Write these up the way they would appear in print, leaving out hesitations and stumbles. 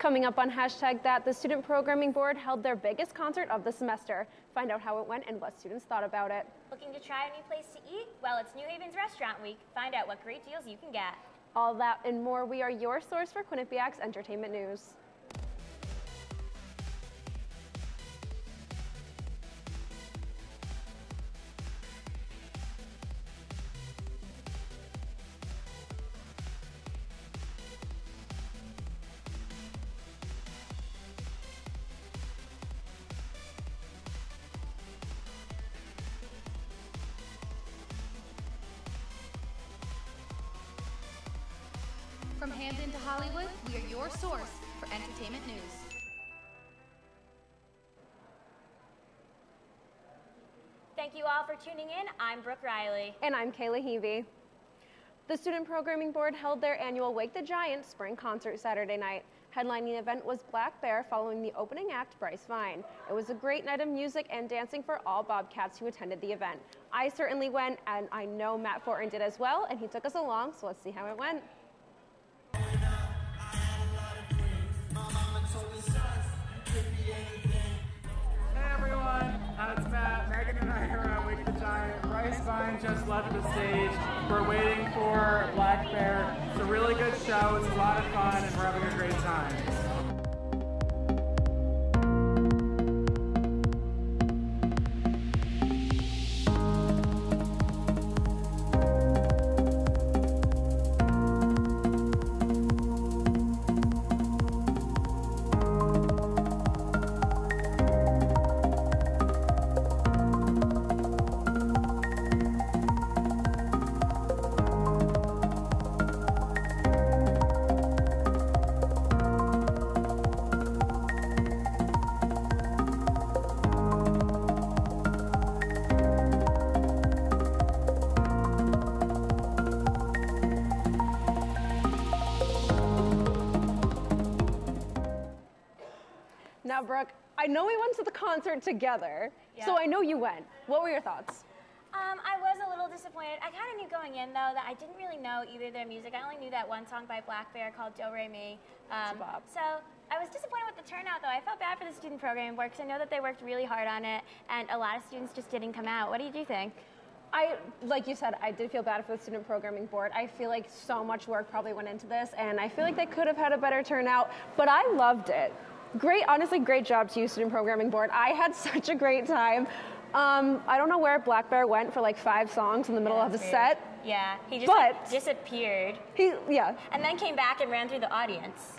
Coming up on #that, the Student Programming Board held their biggest concert of the semester. Find out how it went and what students thought about it. Looking to try a new place to eat? Well, it's New Haven's Restaurant Week. Find out what great deals you can get. All that and more, we are your source for Quinnipiac's entertainment news. From Hamden to Hollywood, we are your source for entertainment news. Thank you all for tuning in. I'm Brooke Reilly. And I'm Kayla. The Student Programming Board held their annual Wake the Giant spring concert Saturday night. Headlining the event was Black Bear following the opening act, Bryce Vine. It was a great night of music and dancing for all Bobcats who attended the event. I certainly went, and I know Matt Fortin did as well, and he took us along, so let's see how it went. Hey everyone, it's Matt. Megan and I are at Wake the Giant. Bryce Vine just left the stage. We're waiting for Black Bear. It's a really good show. It's a lot of fun, and we're having a great time. Now, Brooke, I know we went to the concert together, so I know you went. What were your thoughts? I was a little disappointed. I kind of knew going in, though, that I didn't really know either their music. I only knew that one song by Black Bear called Do Re Mi. So I was disappointed with the turnout, though. I felt bad for the Student Programming Board because I know that they worked really hard on it, and a lot of students just didn't come out. What do you think? Like you said, I did feel bad for the Student Programming Board. I feel like so much work probably went into this, and I feel like they could have had a better turnout, but I loved it. Honestly, great job to you, Student Programming Board. I had such a great time. I don't know where Black Bear went for like 5 songs in the middle of the set. Yeah, he just disappeared. And then came back and ran through the audience.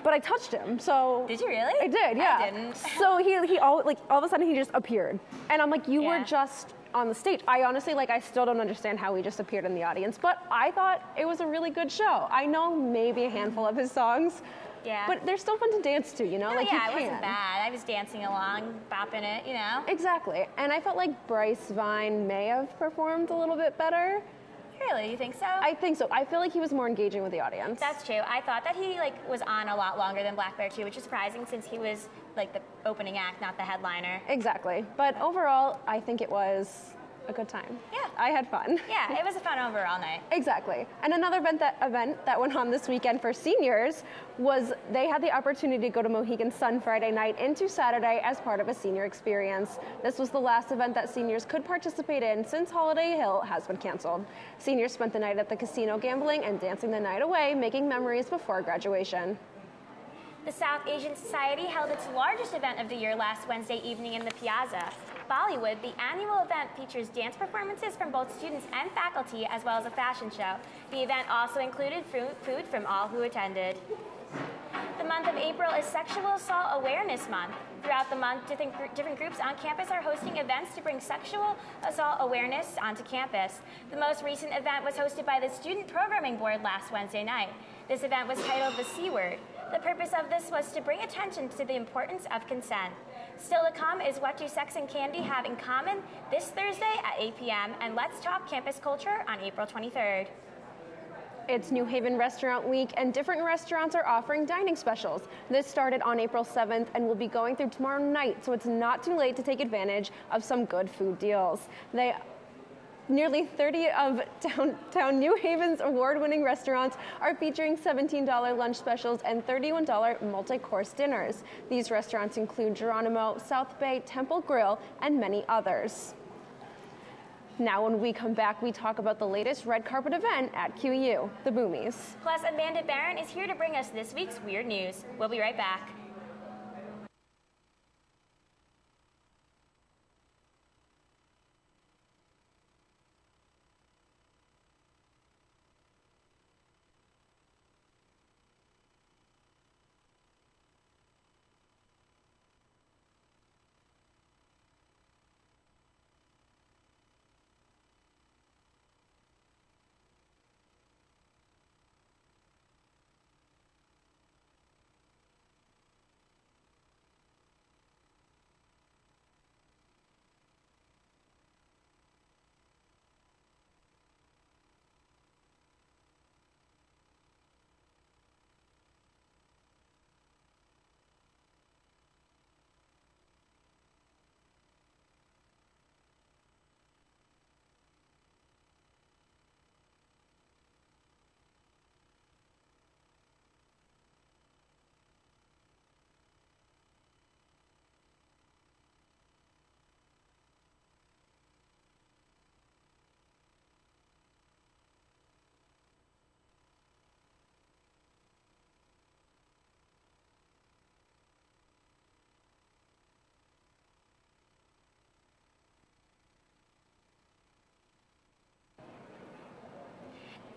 But I touched him, so. Did you really? I did, yeah. I didn't. So he all of a sudden he just appeared, and I'm like, you were just on the stage. I honestly, I still don't understand how he just appeared in the audience, but I thought it was a really good show. I know maybe a handful of his songs. Yeah. But they're still fun to dance to, you know? No, it wasn't bad. I was dancing along, bopping it, you know? Exactly. And I felt like Bryce Vine may have performed a little bit better. Really? You think so? I think so. I feel like he was more engaging with the audience. That's true. I thought that he was on a lot longer than Black Bear too, which is surprising since he was the opening act, not the headliner. Exactly. But overall, I think it was a good time. Yeah. I had fun. Yeah, it was a fun overall night. Exactly. And another event that went on this weekend for seniors was they had the opportunity to go to Mohegan Sun Friday night into Saturday as part of a senior experience. This was the last event that seniors could participate in since Holiday Hill has been canceled. Seniors spent the night at the casino gambling and dancing the night away, making memories before graduation. The South Asian Society held its largest event of the year last Wednesday evening in the Piazza. Bollywood, the annual event, features dance performances from both students and faculty, as well as a fashion show. The event also included food from all who attended. The month of April is Sexual Assault Awareness Month. Throughout the month, different groups on campus are hosting events to bring sexual assault awareness onto campus. The most recent event was hosted by the Student Programming Board last Wednesday night. This event was titled The C Word. The purpose of this was to bring attention to the importance of consent. Still to come is what do sex and candy have in common this Thursday at 8 p.m. and Let's Talk Campus Culture on April 23rd. It's New Haven Restaurant Week, and different restaurants are offering dining specials. This started on April 7th and will be going through tomorrow night, so it's not too late to take advantage of some good food deals. Nearly 30 of downtown New Haven's award-winning restaurants are featuring $17 lunch specials and $31 multi-course dinners. These restaurants include Geronimo, South Bay, Temple Grill, and many others. Now when we come back, we talk about the latest red carpet event at QU, the Boomies. Plus, Amanda Barron is here to bring us this week's weird news. We'll be right back.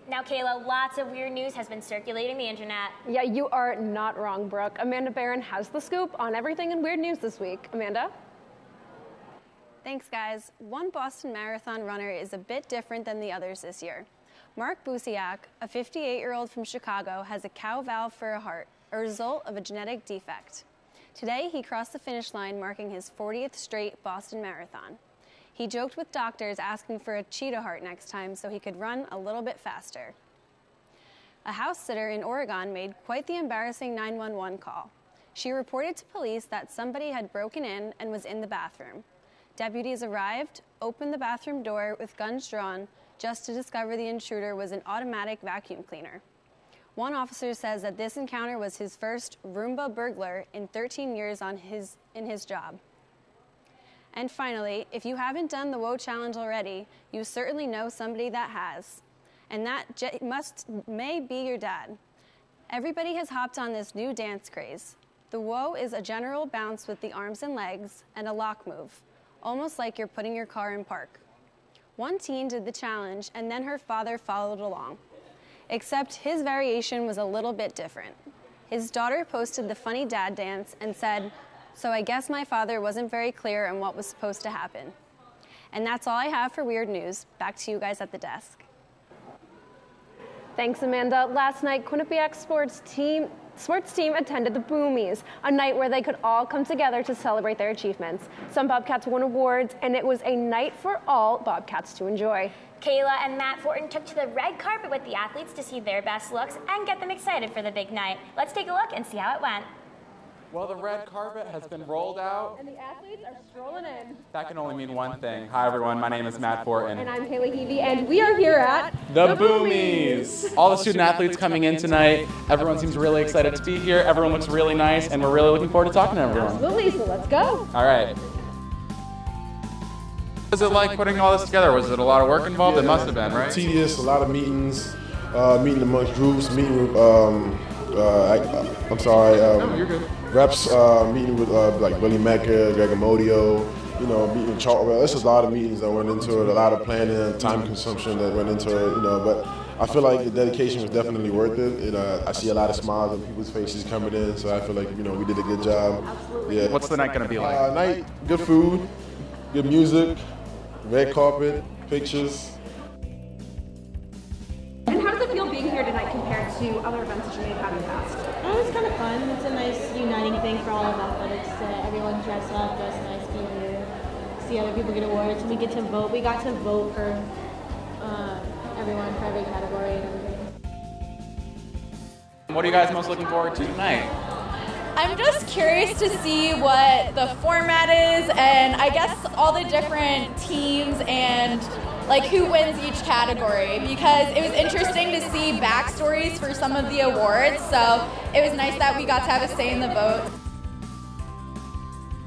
Now, Kayla, lots of weird news has been circulating the internet. Yeah, you are not wrong, Brooke. Amanda Barron has the scoop on everything in weird news this week. Amanda? Thanks, guys. One Boston Marathon runner is a bit different than the others this year. Mark Busiak, a 58-year-old from Chicago, has a cow valve for a heart, a result of a genetic defect. Today, he crossed the finish line, marking his 40th straight Boston Marathon. He joked with doctors asking for a cheetah heart next time so he could run a little bit faster. A house sitter in Oregon made quite the embarrassing 911 call. She reported to police that somebody had broken in and was in the bathroom. Deputies arrived, opened the bathroom door with guns drawn, just to discover the intruder was an automatic vacuum cleaner. One officer says that this encounter was his first Roomba burglar in 13 years in his job. And finally, if you haven't done the Whoa Challenge already, you certainly know somebody that has. And that may be your dad. Everybody has hopped on this new dance craze. The Whoa is a general bounce with the arms and legs and a lock move, almost like you're putting your car in park. One teen did the challenge, and then her father followed along. Except his variation was a little bit different. His daughter posted the funny dad dance and said, "So I guess my father wasn't very clear on what was supposed to happen." And that's all I have for weird news. Back to you guys at the desk. Thanks, Amanda. Last night, Quinnipiac sports team attended the Boomies, a night where they could all come together to celebrate their achievements. Some Bobcats won awards, and it was a night for all Bobcats to enjoy. Kayla and Matt Fortin took to the red carpet with the athletes to see their best looks and get them excited for the big night. Let's take a look and see how it went. Well, the red carpet has been rolled out. And the athletes are strolling in. That can only mean one thing. Hi, everyone. My name is Matt Fortin. And I'm Kayla Heavey, and we are here at The Boomies. All the student athletes coming in tonight. Everyone seems really excited to be here. Everyone looks really nice, and we're really looking forward to talking to everyone. Absolutely, so let's go. All right. What was it like putting all this together? Was it a lot of work involved? It must have been, right? Tedious, a lot of meetings, meeting amongst groups, meeting with, No, you're good. reps, meeting with like Willie Mecca, Greg Amodio, meeting with Charles. There's a lot of meetings that went into it, a lot of planning, time consumption that went into it, but I feel like the dedication was definitely worth it. I see a lot of smiles on people's faces coming in, so I feel like, we did a good job. Yeah. What's the night going to be like? Good food, good music, red carpet, pictures. And how does it feel being here tonight compared to other events that you may have had in the past? Oh, it's kind of fun. It's a nice uniting thing for all of athletics. Everyone dress up, dress nice, be here, see other people get awards. We get to vote. We got to vote for everyone for every category and everything. What are you guys most looking forward to tonight? I'm just curious to see what the format is, and I guess all the different teams and like who wins each category, because it was interesting to see backstories for some of the awards, so it was nice that we got to have a say in the vote.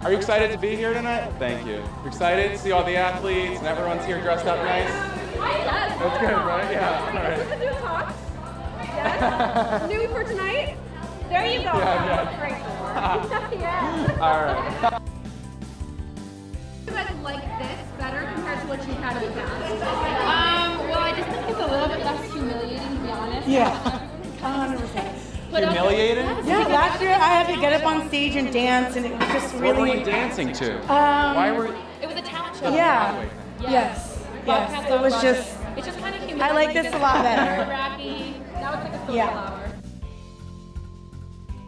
Are you excited to be here tonight? Thank you. Excited to see all the athletes and everyone's here dressed up nice? Yes. That's good, right? Yeah. All right. This is new talk. Yes. New for tonight. There you go. Yeah. Great. Yeah. All right. Do you guys like this better compared to what you had in the past? Well, I just think it's a little bit less humiliating, to be honest. Yeah, 100%. Humiliated? Yeah, last year I had to get up on stage and dance, and it was just really. What were you dancing to? Why were? It was a talent show. Yeah. Yes. Yes. It was just. It's just kind of humiliating. I like this a lot better. Now it's like a social hour.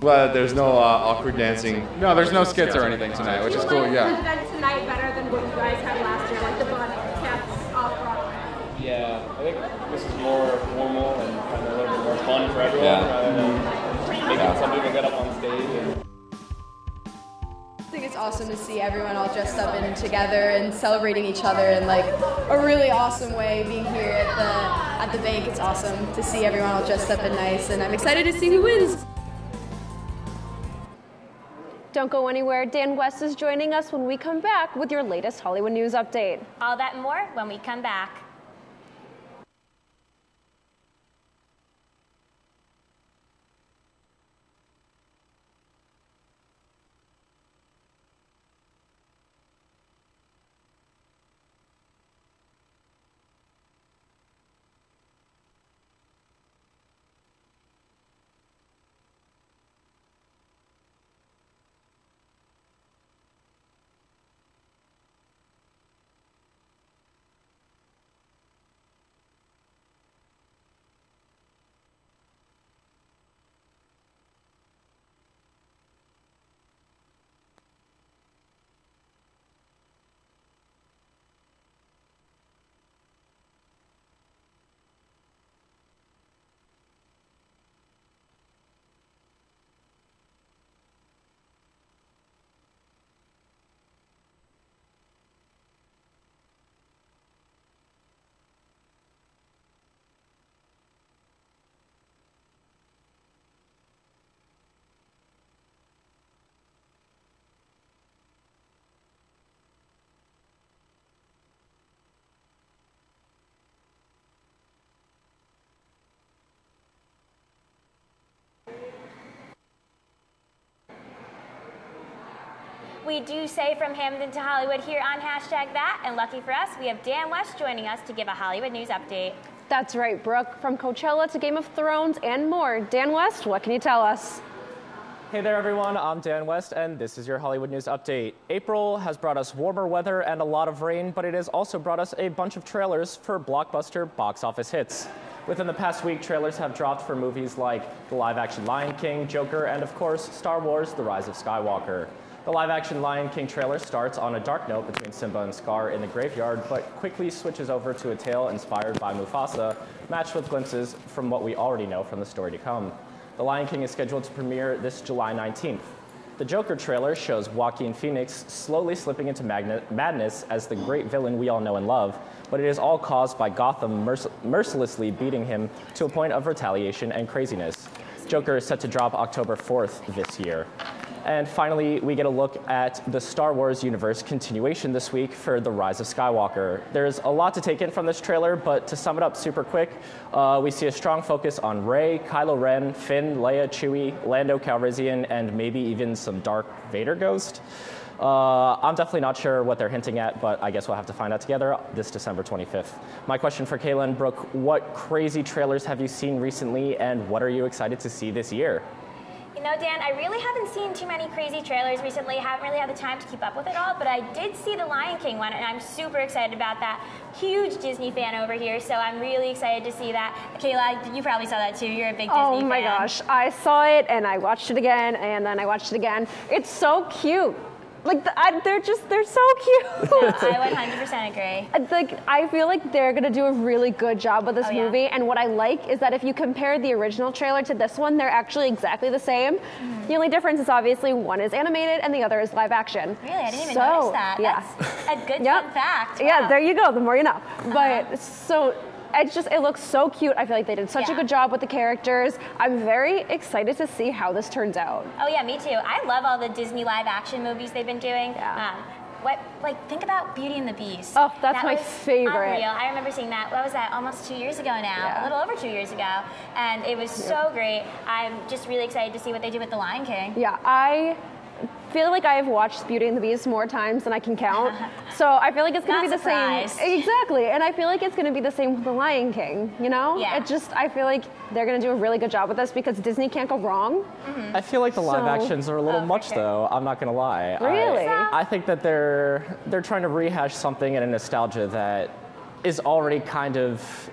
Well, there's no awkward dancing. No, there's no skits or anything tonight, which is cool. Yeah. Event tonight better than what you guys had last year, like the bun cats off Broadway. Yeah, I think this is more formal and kind of a little bit more fun for everyone rather than making some people get up on stage. And I think it's awesome to see everyone all dressed up and together and celebrating each other in like a really awesome way. Being here at the bank, it's awesome to see everyone all dressed up and nice, and I'm excited to see who wins. Don't go anywhere. Dan Wuest is joining us when we come back with your latest Hollywood news update. All that and more when we come back. We do say from Hamden to Hollywood here on #that, and lucky for us, we have Dan Wuest joining us to give a Hollywood news update. That's right, Brooke. From Coachella to Game of Thrones and more. Dan Wuest, what can you tell us? Hey there, everyone. I'm Dan Wuest, and this is your Hollywood news update. April has brought us warmer weather and a lot of rain, but it has also brought us a bunch of trailers for blockbuster box office hits. Within the past week, trailers have dropped for movies like the live-action Lion King, Joker, and of course, Star Wars: The Rise of Skywalker. The live-action Lion King trailer starts on a dark note between Simba and Scar in the graveyard, but quickly switches over to a tale inspired by Mufasa, matched with glimpses from what we already know from the story to come. The Lion King is scheduled to premiere this July 19th. The Joker trailer shows Joaquin Phoenix slowly slipping into madness as the great villain we all know and love, but it is all caused by Gotham mercilessly beating him to a point of retaliation and craziness. Joker is set to drop October 4th this year. And finally, we get a look at the Star Wars universe continuation this week for The Rise of Skywalker. There's a lot to take in from this trailer, but to sum it up super quick, we see a strong focus on Rey, Kylo Ren, Finn, Leia, Chewie, Lando Calrissian, and maybe even some Darth Vader ghost. I'm definitely not sure what they're hinting at, but I guess we'll have to find out together this December 25th. My question for Kayla and Brooke, what crazy trailers have you seen recently, and what are you excited to see this year? You know, Dan, I really haven't seen too many crazy trailers recently. Haven't really had the time to keep up with it all, but I did see the Lion King one, and I'm super excited about that. Huge Disney fan over here, so I'm really excited to see that. Kayla, you probably saw that too. You're a big Disney fan. Oh my gosh, I saw it, and I watched it again, and then I watched it again. It's so cute. Like they're so cute. No, I 100% agree. Like I feel like they're gonna do a really good job with this movie. And what I like is that if you compare the original trailer to this one, they're actually exactly the same. The only difference is obviously one is animated and the other is live action. Really, I didn't even notice that. Yeah. That's a good fun fact. Wow. Yeah, there you go. The more you know. But so. It looks so cute. I feel like they did such a good job with the characters. I'm very excited to see how this turns out. Oh yeah, me too. I love all the Disney live action movies they've been doing. Yeah. Think about Beauty and the Beast. Oh, that's my favorite. Unreal. I remember seeing that. What was that? Almost 2 years ago now. Yeah. A little over 2 years ago. And it was so great. I'm just really excited to see what they do with The Lion King. Yeah, I feel like I've watched Beauty and the Beast more times than I can count. So I feel like it's going to be the same. Exactly. And I feel like it's going to be the same with The Lion King, you know? Yeah. I feel like they're going to do a really good job with this because Disney can't go wrong. I feel like the live actions are a little much though, I'm not going to lie. Really? I think that they're trying to rehash something in a nostalgia that is already kind of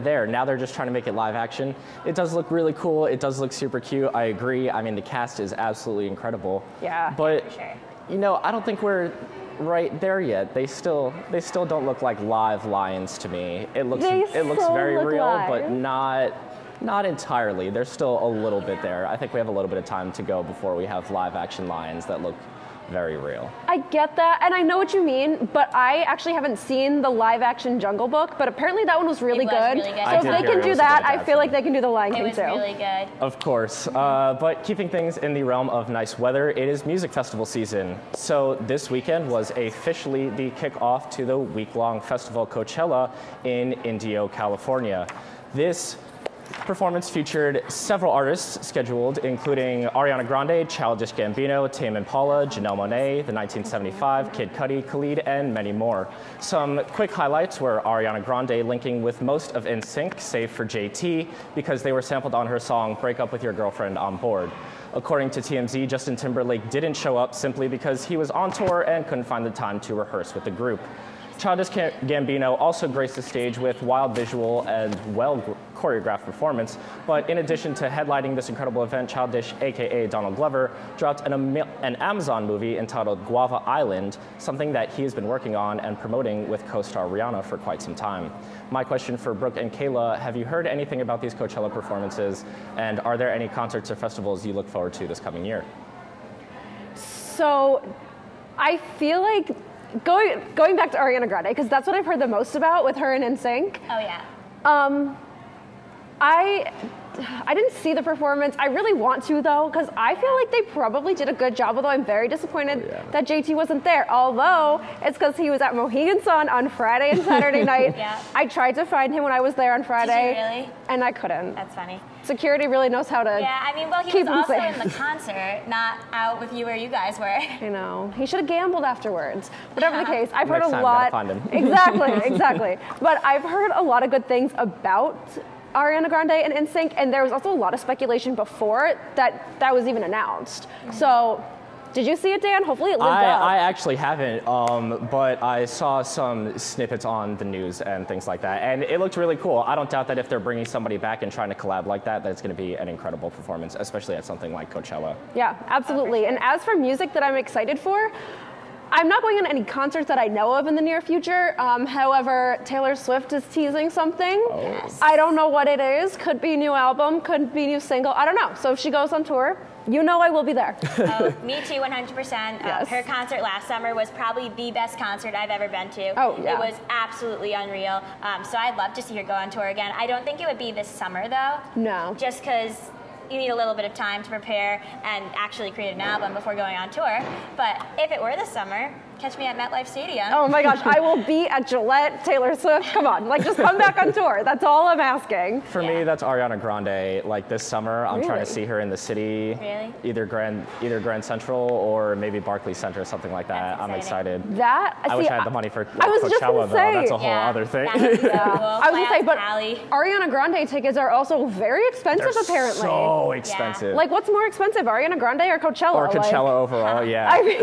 there. Now they're just trying to make it live action. It does look really cool. It does look super cute. I agree. I mean, the cast is absolutely incredible. Yeah. But you know, I don't think we're right there yet. They still don't look like live lions to me. It looks very real, but not entirely. There's still a little bit there. I think we have a little bit of time to go before we have live action lions that look very real. I get that, and I know what you mean, but I actually haven't seen the live-action Jungle Book, but apparently that one was really good. So if they can do that, I feel like they can do the Lion King too. It was really good. Of course, but keeping things in the realm of nice weather, it is music festival season. So this weekend was officially the kickoff to the week-long festival Coachella in Indio, California. This performance featured several artists scheduled, including Ariana Grande, Childish Gambino, Tame Impala, Janelle Monáe, The 1975, Kid Cudi, Khalid, and many more. Some quick highlights were Ariana Grande linking with most of NSYNC, save for JT, because they were sampled on her song Break Up With Your Girlfriend on Board. According to TMZ, Justin Timberlake didn't show up simply because he was on tour and couldn't find the time to rehearse with the group. Childish Gambino also graced the stage with wild visual and well-choreographed performance, but in addition to headlining this incredible event, Childish, aka Donald Glover, dropped an Amazon movie entitled Guava Island, something that he has been working on and promoting with co-star Rihanna for quite some time. My question for Brooke and Kayla, have you heard anything about these Coachella performances, and are there any concerts or festivals you look forward to this coming year? So, I feel like going back to Ariana Grande, because that's what I've heard the most about with her and NSYNC. Oh yeah. I didn't see the performance. I really want to though, because I feel like they probably did a good job, although I'm very disappointed that JT wasn't there. Although it's because he was at Mohegan Sun on Friday and Saturday night. I tried to find him when I was there on Friday. Did you really? And I couldn't. That's funny. Security really knows how to he was also in the concert, not out with you where you guys were. I know. He should have gambled afterwards. Whatever the case, I've heard Next a time, lot. gotta find him. Exactly. But I've heard a lot of good things about Ariana Grande and NSYNC, and there was also a lot of speculation before that was even announced. So, did you see it, Dan? Hopefully it lived up. I actually haven't, but I saw some snippets on the news and things like that, and it looked really cool. I don't doubt that if they're bringing somebody back and trying to collab like that it's going to be an incredible performance, especially at something like Coachella. Yeah, absolutely. And as for music that I'm excited for, I'm not going on any concerts that I know of in the near future. However, Taylor Swift is teasing something. I don't know what it is. Could be a new album, could be a new single. I don't know. So if she goes on tour, you know I will be there. Me too, 100%. Her concert last summer was probably the best concert I've ever been to. It was absolutely unreal. So I'd love to see her go on tour again. I don't think it would be this summer though. No. Just because you need a little bit of time to prepare and actually create an album before going on tour. But if it were this summer, catch me at MetLife Stadium. Oh my gosh, I will be at Gillette, Taylor Swift. Come on, just come back on tour. That's all I'm asking. For me, that's Ariana Grande. Like this summer, I'm trying to see her in the city. Really? Either Grand Central or maybe Barclays Center, something like that. I'm excited. I wish I had the money for I was Coachella, just say, though. That's a whole other thing. I was going to say, but Ariana Grande tickets are also very expensive, apparently. So expensive. Like, what's more expensive, Ariana Grande or Coachella? Or Coachella overall, yeah. I mean,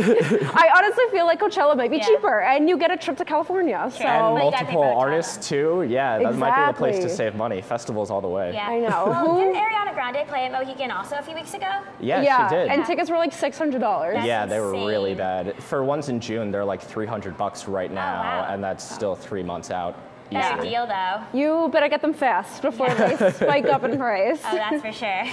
I honestly feel like Coachella might be cheaper, and you get a trip to California. So and multiple artists too. Yeah, that might be the place to Exactly. save money. Festivals all the way. Yeah. I know. Well, didn't Ariana Grande play at Mohegan also a few weeks ago? Yeah, she did. And tickets were like $600. Yeah, they were really bad. For ones in June, they're like $300 right now, wow. and that's still 3 months out. Better easily. deal though. You better get them fast before they spike up in price. Oh, that's for sure.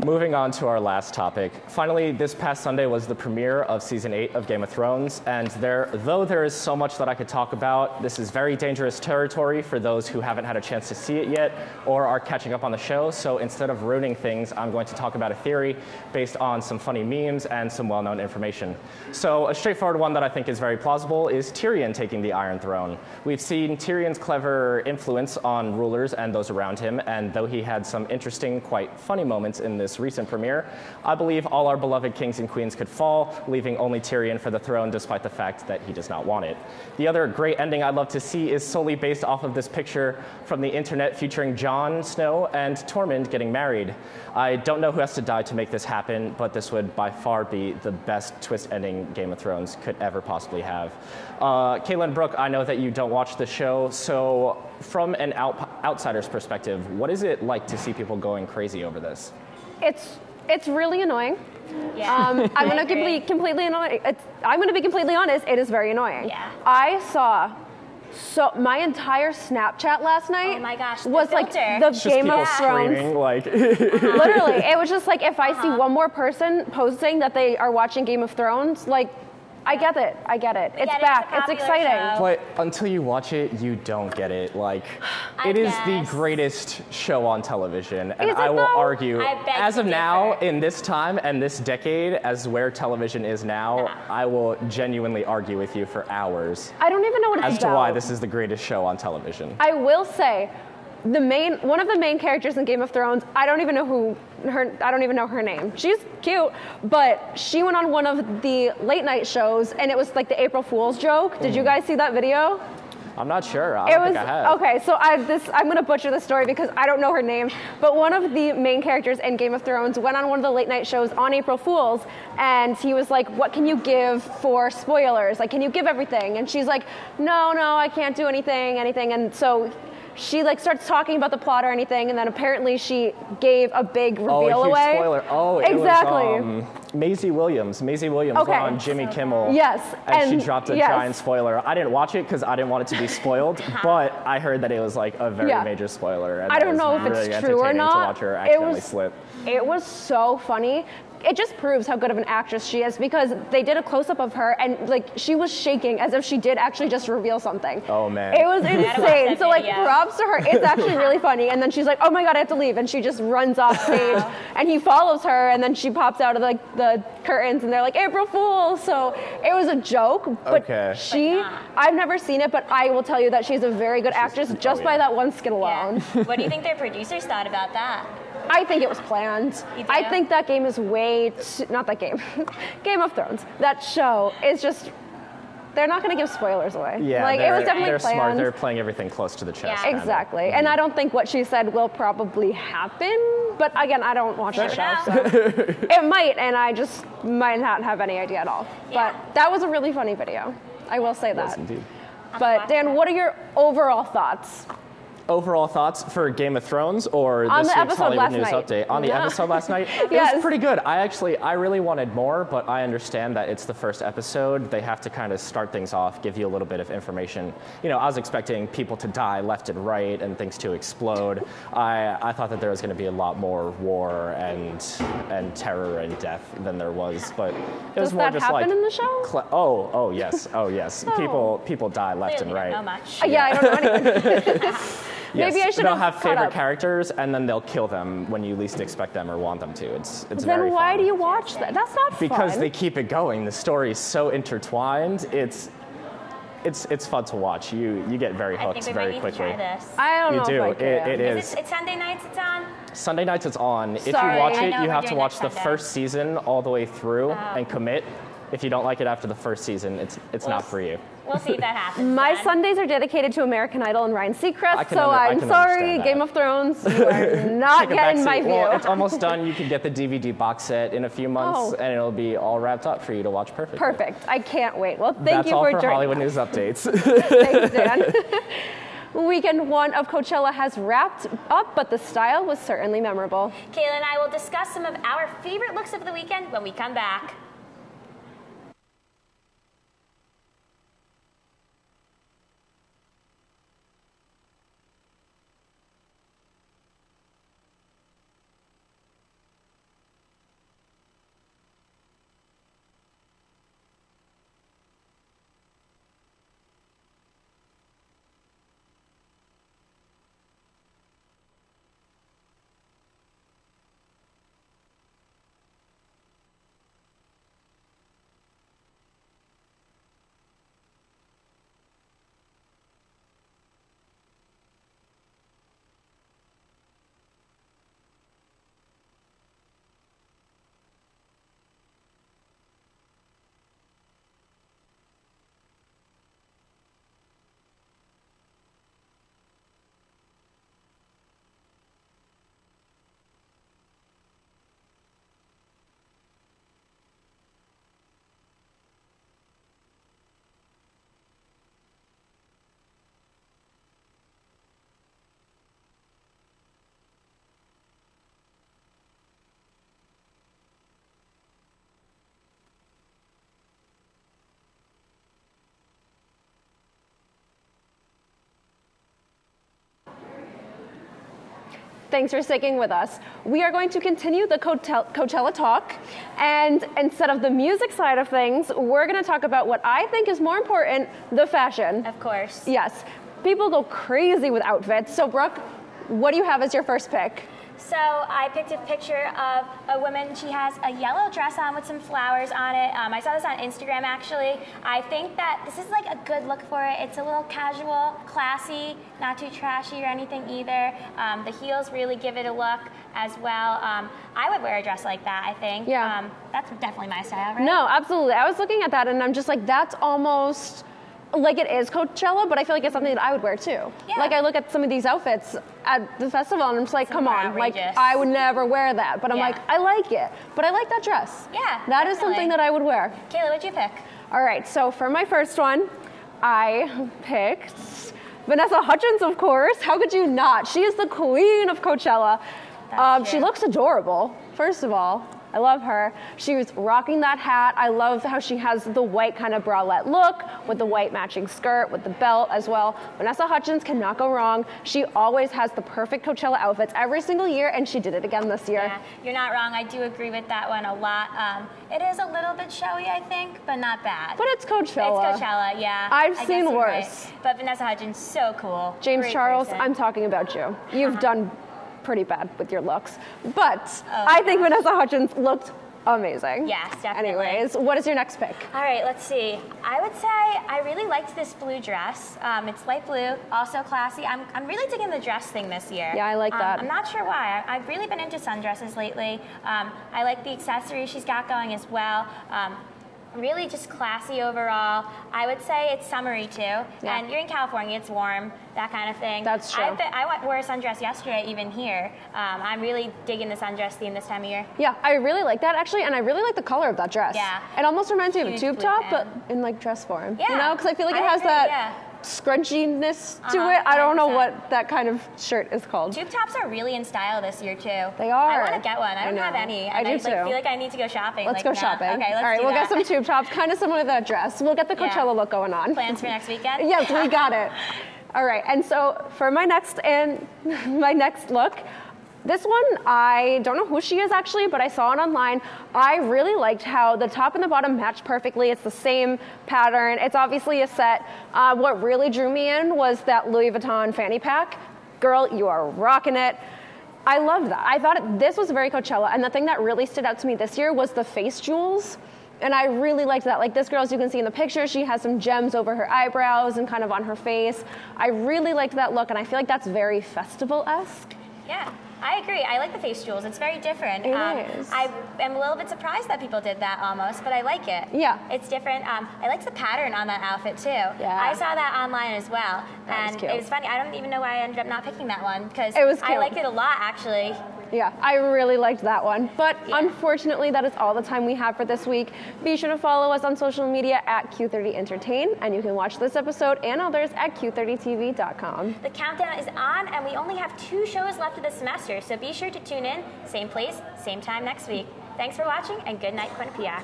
Moving on to our last topic. Finally, this past Sunday was the premiere of Season 8 of Game of Thrones, and though there is so much that I could talk about, this is very dangerous territory for those who haven't had a chance to see it yet or are catching up on the show, so instead of ruining things, I'm going to talk about a theory based on some funny memes and some well-known information. So a straightforward one that I think is very plausible is Tyrion taking the Iron Throne. We've seen Tyrion's clever influence on rulers and those around him, and though he had some interesting, quite funny moments in this recent premiere, I believe all our beloved kings and queens could fall, leaving only Tyrion for the throne despite the fact that he does not want it. The other great ending I'd love to see is solely based off of this picture from the internet featuring Jon Snow and Tormund getting married. I don't know who has to die to make this happen, but this would by far be the best twist ending Game of Thrones could ever possibly have. Kayla and Brooke, I know that you don't watch the show, so from an outsider's perspective, what is it like to see people going crazy over this? It's really annoying. Yeah. I'm gonna be completely honest. It is very annoying. Yeah. I saw my entire Snapchat last night. Oh my gosh, the was like filter. the Just Game of people Thrones. screaming, like Literally, it was just like if I see one more person posting that they are watching Game of Thrones, like I get it. It's get it, back. it's a It's popular exciting. show. But until you watch it, you don't get it. Like, I it is the guess. greatest show on television, and Is it I will though? argue, I beg as to of now, differ. in this time and this decade, as where television is now, I will genuinely argue with you for hours I don't even know what it's as to about. why this is the greatest show on television. I will say, one of the main characters in Game of Thrones, I don't even know her name. She's cute, but she went on one of the late night shows, and it was like the April Fool's joke. Did you guys see that video? I'm not sure. I don't think I have. Okay, so I'm gonna butcher the story because I don't know her name, but one of the main characters in Game of Thrones went on one of the late night shows on April Fool's, and he was like, what can you give for spoilers? Like, can you give everything? And she's like, no, I can't do anything, and so she like starts talking about the plot or anything, and then apparently she gave a big reveal a huge away. spoiler. Oh, exactly. It was Maisie Williams. Maisie Williams Okay. went on Jimmy Kimmel. Yes, And she and dropped a yes. giant spoiler. I didn't watch it because I didn't want it to be spoiled, but I heard that it was like a very Yeah. major spoiler. And I it don't was know if really it's true or entertaining not. to watch her accidentally slip. It was so funny. It just proves how good of an actress she is because they did a close-up of her and like she was shaking as if she did actually just reveal something. Oh man. It was insane. So like video. props to her. It's actually really funny. And then she's like, oh my God, I have to leave. And she just runs off stage and he follows her and then she pops out of like the curtains and they're like, April Fool. So it was a joke, but Okay. I've never seen it, but I will tell you that she's a very good actress just by that one skit alone. What do you think their producers thought about that? I think it was planned. You do? I think that game is not that game, Game of Thrones. That show is just, they're not going to give spoilers away. Yeah, like it was definitely they're planned. smart. They're playing everything close to the chest. Yeah. Exactly. And I don't think what she said will probably happen. But again, I don't watch the show, so it might, and I just might not have any idea at all. Yeah. But that was a really funny video. I will say that. Yes, indeed. But Dan, what are your overall thoughts? Overall thoughts for Game of Thrones or On this the week's episode Hollywood last News night. update? On the Yeah. episode last night? It Yes. was pretty good. I really wanted more, but I understand that it's the first episode. They have to kind of start things off, give you a little bit of information. You know, I was expecting people to die left and right and things to explode. I thought that there was going to be a lot more war and terror and death than there was, but it was Does more that just happen like in the show? oh yes. People die left and Clearly right. don't know much. Yeah, I don't know anything. Maybe I should They'll have have caught favorite up. characters, and then they'll kill them when you least expect them or want them to. It's very Then why fun. do you watch that? That's not Because fun. they keep it going. The story is so intertwined. It's fun to watch. You get very I hooked think we very might need quickly. to try this. I don't You know do. if I can. It is. It's Sunday nights it's on? Sunday nights it's on. If you Sorry. watch I it, know, you we're have to doing watch next the Sunday. first season all the way through and commit. If you don't like it after the first season, it's not for you. We'll see if that happens. My then. Sundays are dedicated to American Idol and Ryan Seacrest, so I I'm can sorry, understand that. Game of Thrones, you are not getting my view. Well, it's almost done. You can get the DVD box set in a few months, and it'll be all wrapped up for you to watch perfectly. Perfect. I can't wait. Well, thank That's you all for for joining Hollywood us. News Updates. Thanks, Dan. Weekend 1 of Coachella has wrapped up, but the style was certainly memorable. Kayla and I will discuss some of our favorite looks of the weekend when we come back. Thanks for sticking with us. We are going to continue the Coachella talk, and instead of the music side of things, we're going to talk about what I think is more important, the fashion. Of course. Yes. People go crazy with outfits. So, Brooke, what do you have as your first pick? So I picked a picture of a woman. She has a yellow dress on with some flowers on it. I saw this on Instagram, actually. I think that this is like a good look for it. It's a little casual, classy, not too trashy or anything either. The heels really give it a look as well. I would wear a dress like that, I think. Yeah. That's definitely my style, right? No, absolutely. I was looking at that and I'm just like, that's almost like it is Coachella, but I feel like it's something that I would wear too. Yeah. Like I look at some of these outfits at the festival and I'm just like, come on, like outrageous. I would never wear that. But I'm like, I like it. But I like that dress. Yeah, That is something that I would wear. Kayla, what'd you pick? All right, so for my first one, I picked Vanessa Hudgens, of course. How could you not? She is the queen of Coachella. She looks adorable, first of all. I love her. She was rocking that hat. I love how she has the white kind of bralette look with the white matching skirt with the belt as well. Vanessa Hudgens cannot go wrong. She always has the perfect Coachella outfits every single year, and she did it again this year. Yeah, you're not wrong. I do agree with that one a lot. It is a little bit showy, I think, but not bad. But it's Coachella. It's Coachella, yeah. I've I seen guess you're worse. right. But Vanessa Hudgens, so cool. James Great Charles, person. I'm talking about you. You've done pretty bad with your looks. But I think Vanessa Hudgens looked amazing. Yes, definitely. Anyways, what is your next pick? All right, let's see. I would say I really liked this blue dress. It's light blue, also classy. I'm really digging the dress thing this year. Yeah, I like that. I'm not sure why. I've really been into sundresses lately. I like the accessories she's got going as well. Really just classy overall. I would say it's summery too. Yeah. And you're in California, it's warm, that kind of thing. That's true. I wore a sundress yesterday even here. I'm really digging the sundress theme this time of year. Yeah, I really like that actually, and I really like the color of that dress. Yeah. It almost reminds me of a Huge tube blue top, fan. but in like dress form. Yeah. You know, because I feel like it I has agree, that yeah. scrunchiness to Uh-huh, it. I don't know 100%. what that kind of shirt is called. Tube tops are really in style this year too. They are. I want to get one. I don't have know. any. I And do I too. feel like I need to go shopping. Let's like, go now. shopping. Okay, let's All right, do we'll that. get some tube tops, kind of similar to that dress. We'll get the Yeah. Coachella look going on. Plans for next weekend? Yes, we got it. All right, and so for my next look, this one, I don't know who she is actually, but I saw it online. I really liked how the top and the bottom matched perfectly. It's the same pattern. It's obviously a set. What really drew me in was that Louis Vuitton fanny pack. Girl, you are rocking it. I love that. I thought this was very Coachella, and the thing that really stood out to me this year was the face jewels. And I really liked that. Like this girl, as you can see in the picture, she has some gems over her eyebrows and kind of on her face. I really liked that look, and I feel like that's very festival-esque. Yeah, I agree. I like the face jewels. It's very different. It is. I am a little bit surprised that people did that almost, but I like it. Yeah. It's different. I like the pattern on that outfit too. Yeah. I saw that online as well. That was and cute. it was funny. I don't even know why I ended up not picking that one because It was I cute. liked it a lot actually. Yeah, I really liked that one. But unfortunately, that is all the time we have for this week. Be sure to follow us on social media at Q30 Entertain, and you can watch this episode and others at Q30TV.com. The countdown is on, and we only have 2 shows left of the semester, so be sure to tune in, same place, same time next week. Thanks for watching, and good night, Quinnipiac.